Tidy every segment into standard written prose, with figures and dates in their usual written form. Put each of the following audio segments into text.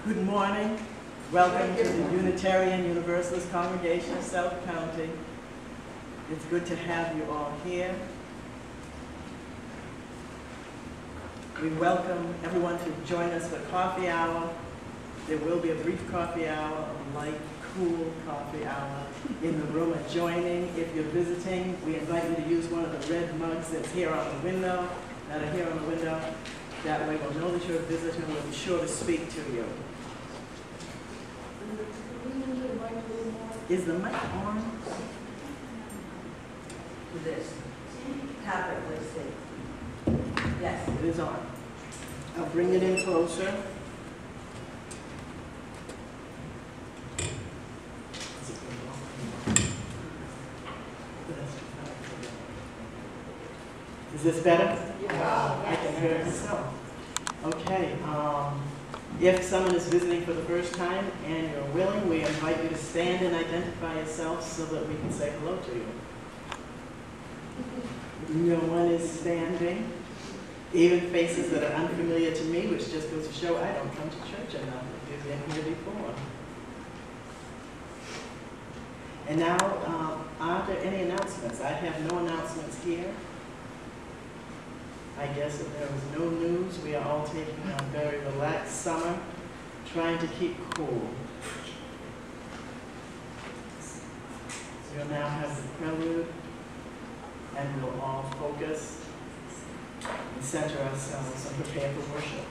Good morning. Welcome to the Unitarian Universalist Congregation of South County. It's good to have you all here. We welcome everyone to join us for coffee hour. There will be a brief coffee hour, a light, cool coffee hour in the room adjoining. If you're visiting, we invite you to use one of the red mugs that's here on the window, that are here on the window. That way we'll know that you're a visitor and we'll be sure to speak to you. Is the mic on? To this. Tap it, let's see. Yes. It is on. I'll bring it in closer. Is this better? Yeah. I can hear myself. Okay. If someone is visiting for the first time and you're willing, we invite you to stand and identify yourself so that we can say hello to you. No one is standing. Even faces that are unfamiliar to me, which just goes to show I don't come to church enough if you've been here before. And now, are there any announcements? I have no announcements here. I guess if there was no news, we are all taking a very relaxed summer, trying to keep cool. We'll now have the prelude, and we'll all focus and center ourselves and prepare for worship.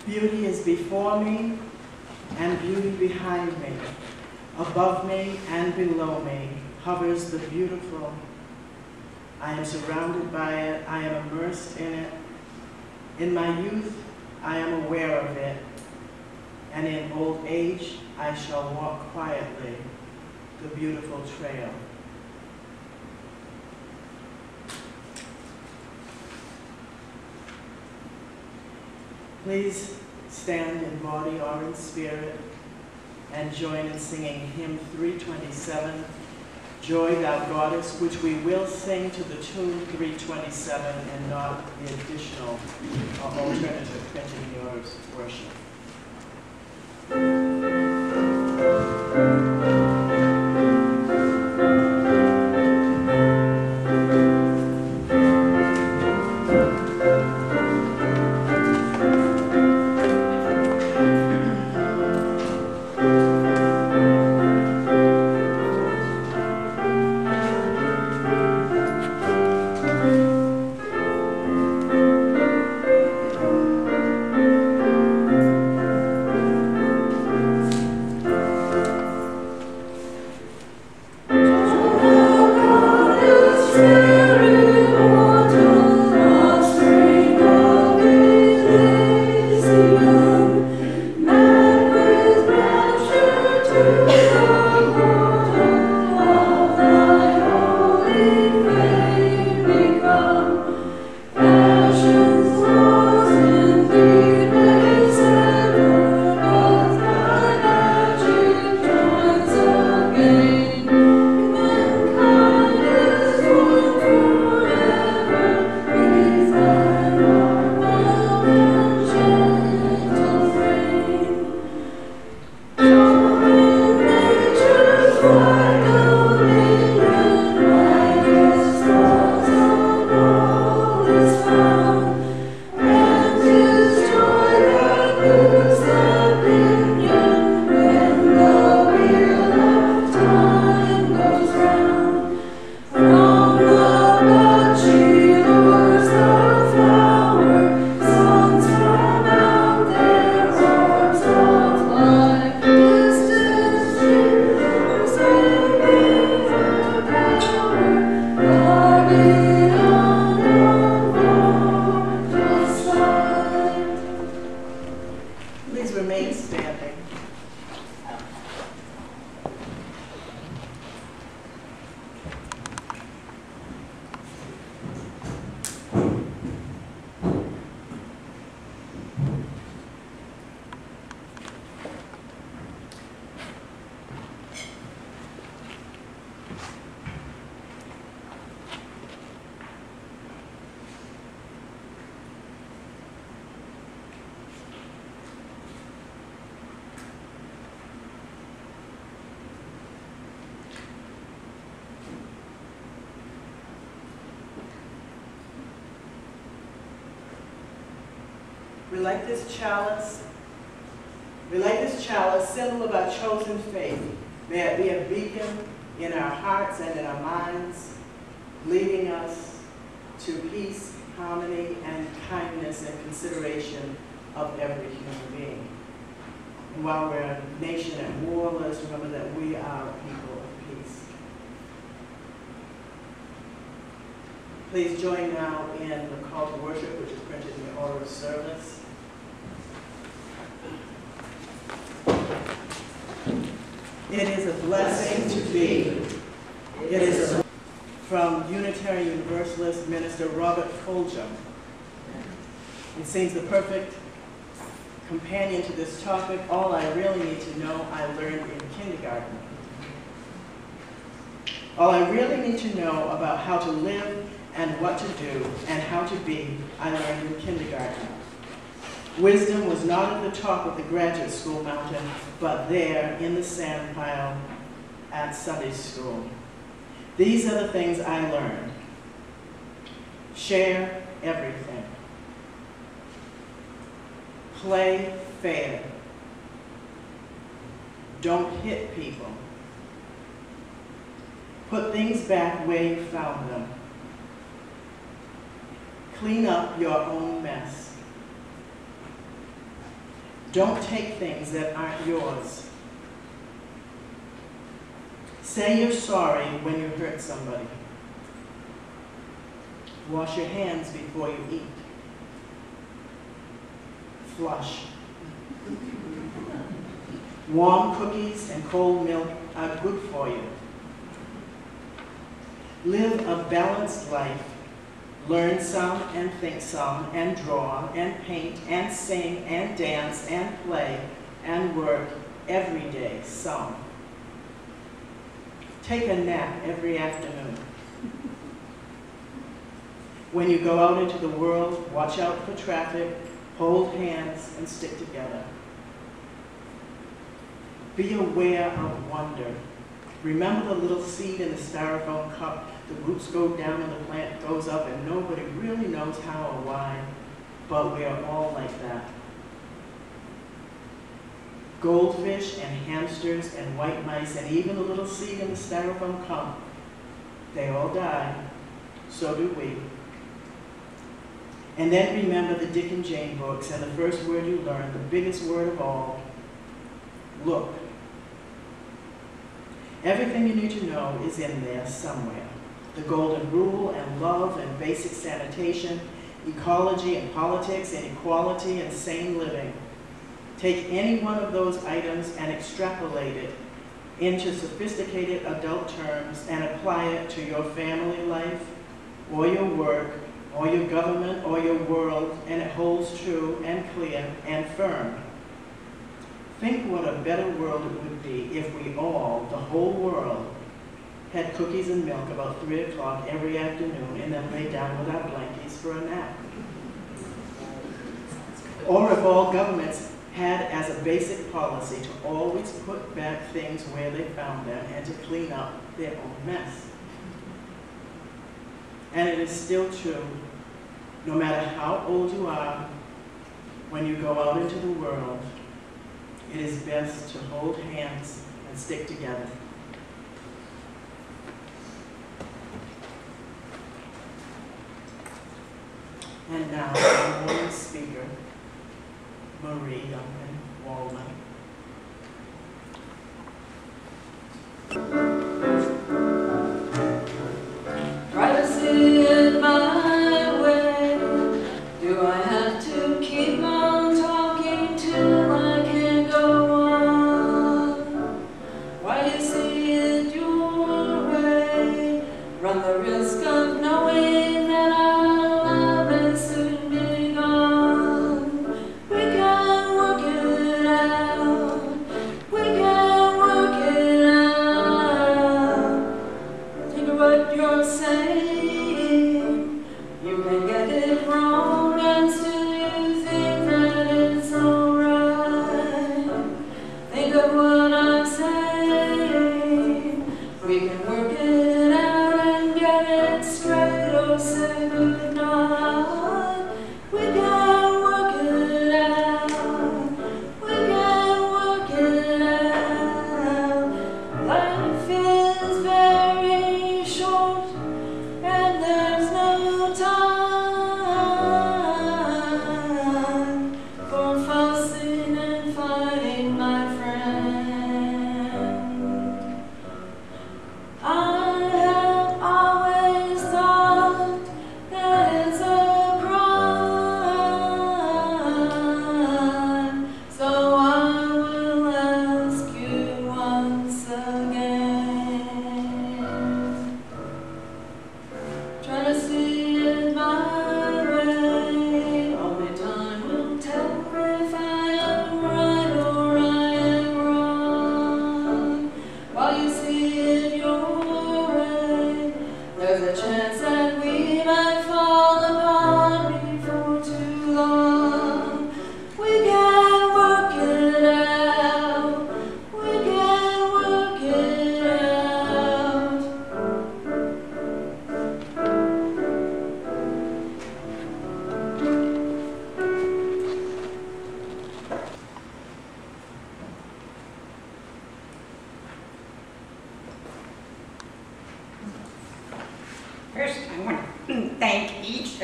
Beauty is before me and beauty behind me. Above me and below me hovers the beautiful. I am surrounded by it. I am immersed in it. In my youth, I am aware of it. And in old age, I shall walk quietly the beautiful trail. Please stand in body or in spirit and join in singing hymn 327, Joy Thou Goddess, which we will sing to the tune 327 and not the additional or alternative printing yours worship. Please remain standing. We light this chalice, symbol of our chosen faith. May it be a beacon in our hearts and in our minds, leading us to peace, harmony, and kindness and consideration of every human being. And while we're a nation at war, let us remember that we are a people of peace. Please join now in the call to worship, which is printed in the order of service. It is a blessing to be. It is a from Unitarian Universalist Minister Robert Folger. It seems the perfect companion to this topic. All I really need to know, I learned in kindergarten. All I really need to know about how to live and what to do and how to be, I learned in kindergarten. Wisdom was not at the top of the graduate school mountain, but there in the sand pile at Sunday school. These are the things I learned. Share everything. Play fair. Don't hit people. Put things back where you found them. Clean up your own mess. Don't take things that aren't yours. Say you're sorry when you hurt somebody. Wash your hands before you eat. Flush. Warm cookies and cold milk are good for you. Live a balanced life. Learn some and think some and draw and paint and sing and dance and play and work every day some. Take a nap every afternoon. When you go out into the world, watch out for traffic, hold hands, and stick together. Be aware of wonder. Remember the little seed in the styrofoam cup. The roots go down and the plant goes up and nobody really knows how or why, but we are all like that. Goldfish and hamsters and white mice and even the little seed in the styrofoam cup, they all die, so do we. And then remember the Dick and Jane books and the first word you learned, the biggest word of all, look. Everything you need to know is in there somewhere. The golden rule and love and basic sanitation, ecology and politics and equality and sane living. Take any one of those items and extrapolate it into sophisticated adult terms and apply it to your family life or your work or your government or your world, and it holds true and clear and firm. Think what a better world it would be if we all, the whole world, had cookies and milk about 3 o'clock every afternoon and then lay down with our blankets for a nap. Or if all governments had as a basic policy to always put back things where they found them and to clean up their own mess. And it is still true, no matter how old you are, when you go out into the world, it is best to hold hands and stick together. And now, our morning speaker, Marie Younkin Waldman. Privacy in my way. Do I have to keep on talking to my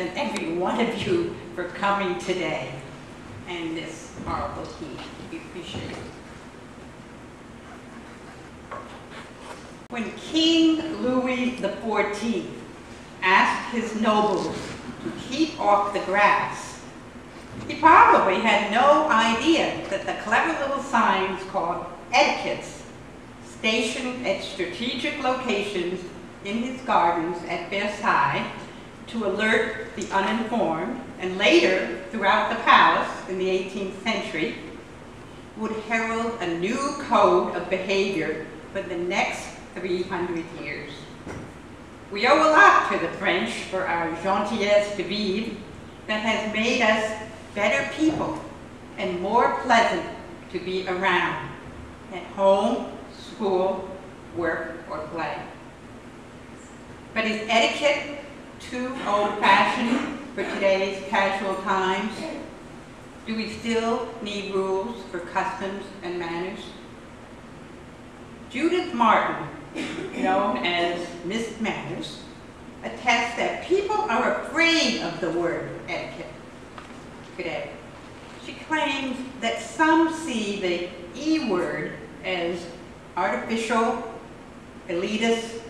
and every one of you for coming today and this horrible heat. We appreciate it. When King Louis XIV asked his nobles to keep off the grass, he probably had no idea that the clever little signs called etiquettes, stationed at strategic locations in his gardens at Versailles to alert the uninformed, and later throughout the palace in the 18th century, would herald a new code of behavior for the next 300 years. We owe a lot to the French for our gentillesse de vivre that has made us better people and more pleasant to be around at home, school, work, or play. But is etiquette too old-fashioned for today's casual times? Do we still need rules for customs and manners? Judith Martin, known as Miss Manners, attests that people are afraid of the word etiquette today. She claims that some see the E word as artificial, elitist,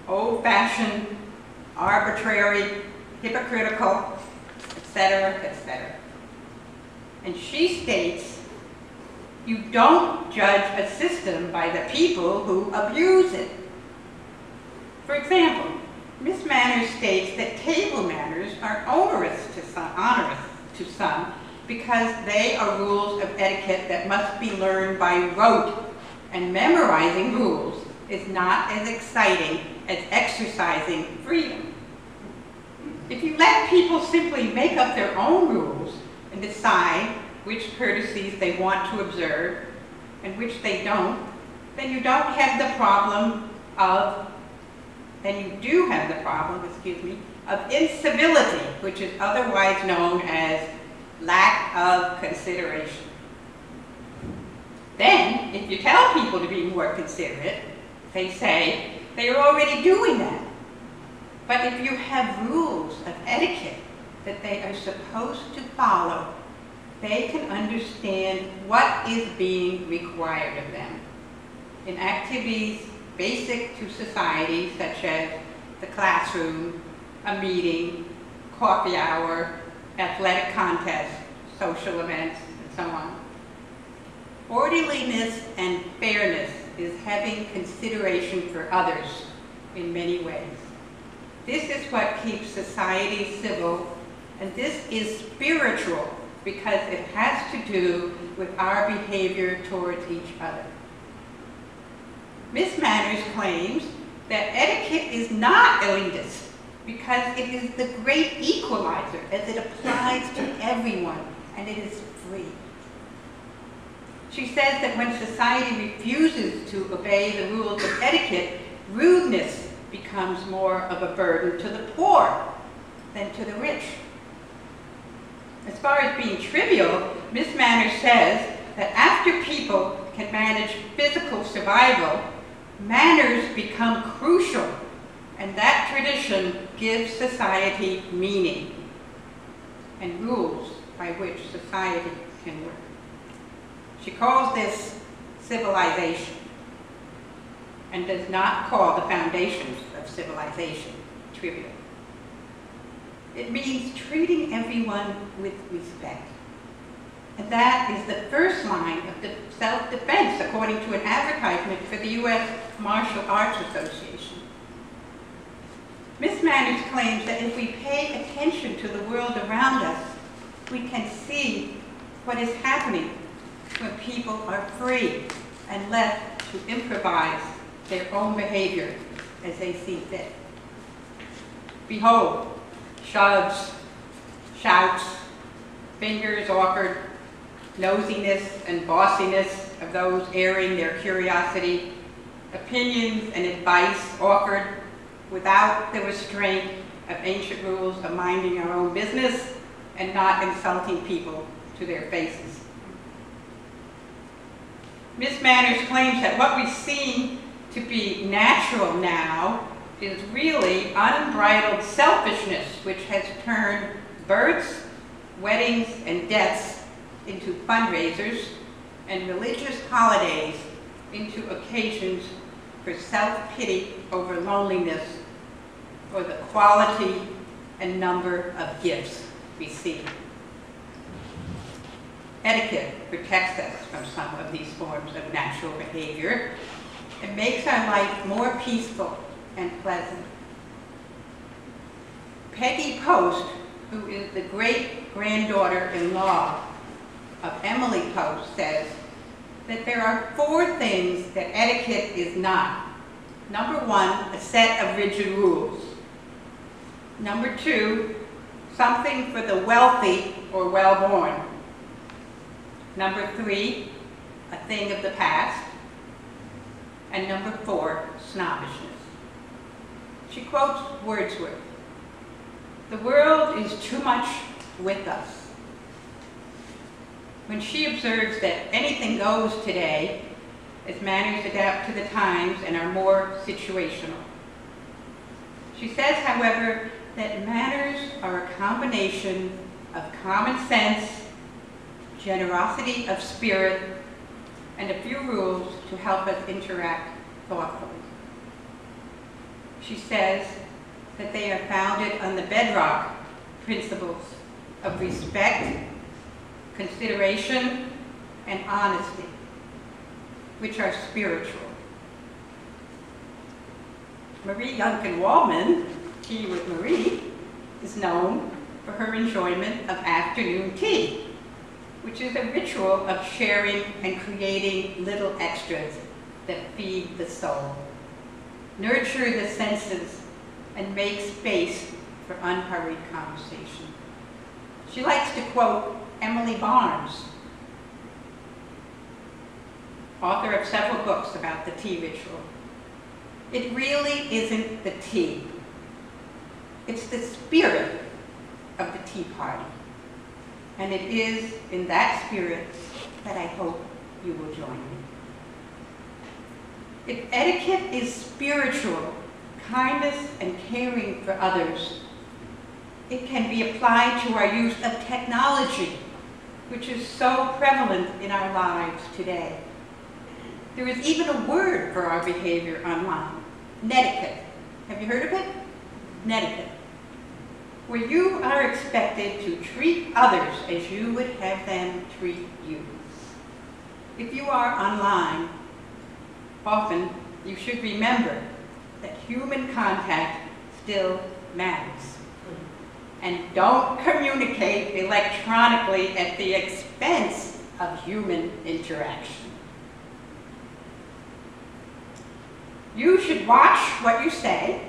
old-fashioned, arbitrary, hypocritical, etc., etc. And she states, you don't judge a system by the people who abuse it. For example, Miss Manners states that table manners are onerous to some because they are rules of etiquette that must be learned by rote, and memorizing rules is not as exciting as exercising freedom. If you let people simply make up their own rules and decide which courtesies they want to observe and which they don't, then you don't have the problem of, of incivility, which is otherwise known as lack of consideration. Then, if you tell people to be more considerate, they say they are already doing that. But if you have rules of etiquette that they are supposed to follow, they can understand what is being required of them in activities basic to society, such as the classroom, a meeting, coffee hour, athletic contests, social events, and so on. Orderliness and fairness is having consideration for others in many ways. This is what keeps society civil, and this is spiritual because it has to do with our behavior towards each other. Miss Manners claims that etiquette is not elitist because it is the great equalizer as it applies to everyone, and it is free. She says that when society refuses to obey the rules of etiquette, rudeness becomes more of a burden to the poor than to the rich. As far as being trivial, Miss Manners says that after people can manage physical survival, manners become crucial, and that tradition gives society meaning and rules by which society can work. She calls this civilization and does not call the foundations of civilization trivial. It means treating everyone with respect. And that is the first line of the self-defense, according to an advertisement for the U.S. Martial Arts Association. Miss Manners claims that if we pay attention to the world around us, we can see what is happening when people are free and left to improvise their own behavior as they see fit. Behold, shoves, shouts, fingers offered, nosiness and bossiness of those airing their curiosity, opinions and advice offered without the restraint of ancient rules of minding our own business and not insulting people to their faces. Miss Manners claims that what we seem to be natural now is really unbridled selfishness, which has turned births, weddings, and deaths into fundraisers, and religious holidays into occasions for self-pity over loneliness, or the quality and number of gifts received. Etiquette protects us from some of these forms of natural behavior and makes our life more peaceful and pleasant. Peggy Post, who is the great-granddaughter-in-law of Emily Post, says that there are 4 things that etiquette is not. Number 1, a set of rigid rules. Number 2, something for the wealthy or well-born. Number 3, a thing of the past. And number 4, snobbishness. She quotes Wordsworth, "The world is too much with us." When she observes that anything goes today, as manners adapt to the times and are more situational. She says, however, that manners are a combination of common sense, generosity of spirit, and a few rules to help us interact thoughtfully. She says that they are founded on the bedrock principles of respect, consideration, and honesty, which are spiritual. Marie Younkin Waldman, Tea with Marie, is known for her enjoyment of afternoon tea, which is a ritual of sharing and creating little extras that feed the soul, nurture the senses, and make space for unhurried conversation. She likes to quote Emily Barnes, author of several books about the tea ritual. "It really isn't the tea. It's the spirit of the tea party. And it is in that spirit that I hope you will join me." If etiquette is spiritual, kindness and caring for others, it can be applied to our use of technology, which is so prevalent in our lives today. There is even a word for our behavior online, netiquette. Have you heard of it? Netiquette. Where you are expected to treat others as you would have them treat you. If you are online, often you should remember that human contact still matters. And don't communicate electronically at the expense of human interaction. You should watch what you say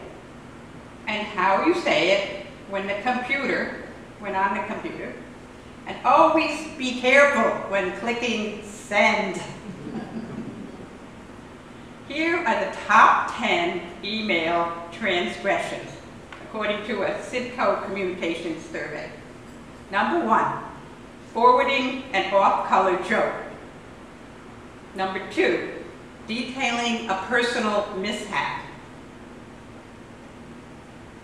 and how you say it when on the computer, and always be careful when clicking send. Here are the top 10 email transgressions, according to a Cidco Communications survey. Number 1, forwarding an off-color joke. Number 2, detailing a personal mishap.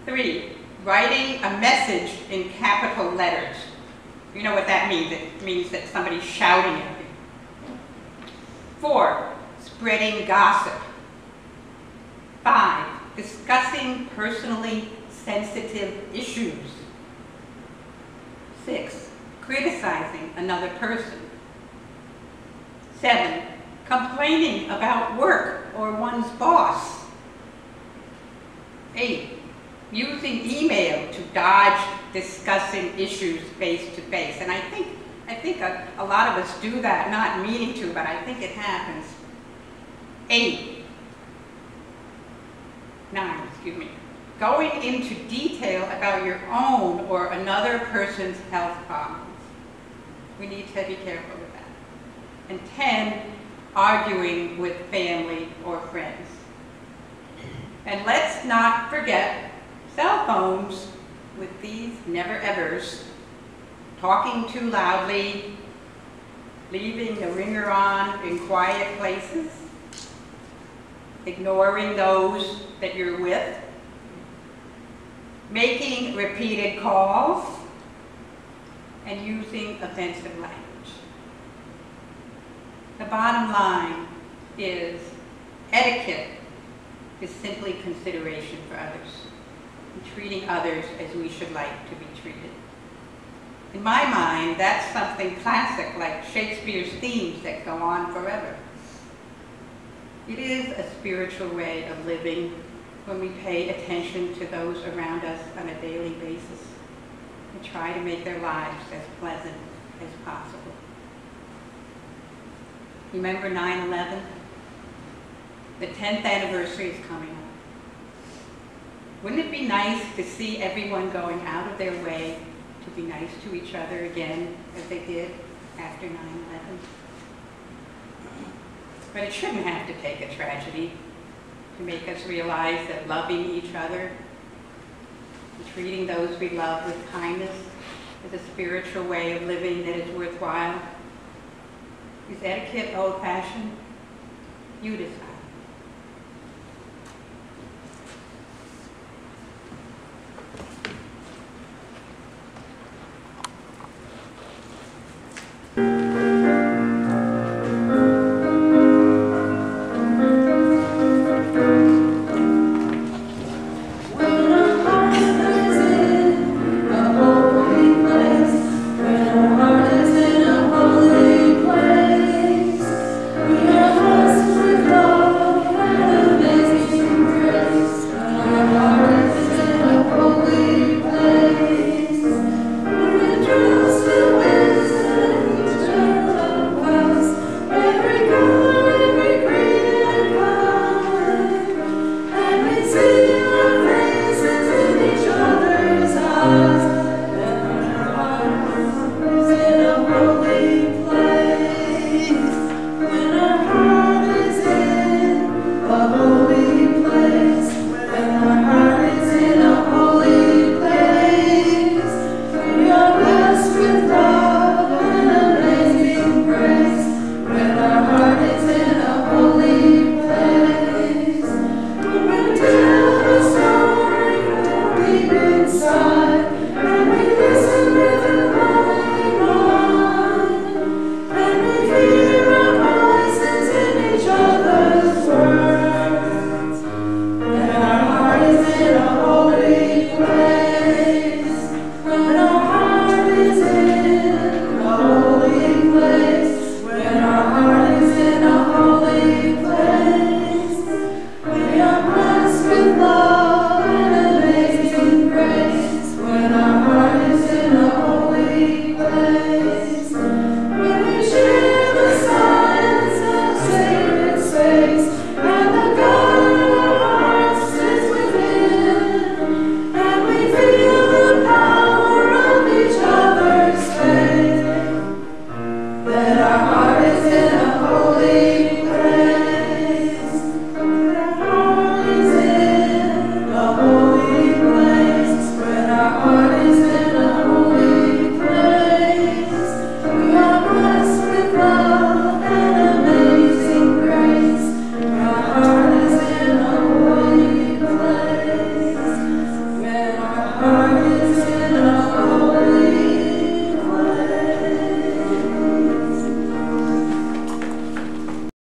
3, writing a message in capital letters. You know what that means? It means that somebody's shouting at you. 4, spreading gossip. 5, discussing personally sensitive issues. 6, criticizing another person. 7, complaining about work or one's boss. 8, using email to dodge discussing issues face to face. And I think a lot of us do that, not meaning to, but I think it happens. 9, going into detail about your own or another person's health problems. We need to be careful with that. And 10, arguing with family or friends. And let's not forget cell phones with these never-evers, talking too loudly, leaving the ringer on in quiet places, ignoring those that you're with, making repeated calls, and using offensive language. The bottom line is etiquette is simply consideration for others, and treating others as we should like to be treated. In my mind, that's something classic, like Shakespeare's themes that go on forever. It is a spiritual way of living when we pay attention to those around us on a daily basis and try to make their lives as pleasant as possible. Remember 9/11? The 10th anniversary is coming up. Wouldn't it be nice to see everyone going out of their way to be nice to each other again as they did after 9/11? But it shouldn't have to take a tragedy to make us realize that loving each other and treating those we love with kindness is a spiritual way of living that is worthwhile. Is etiquette old-fashioned? You decide.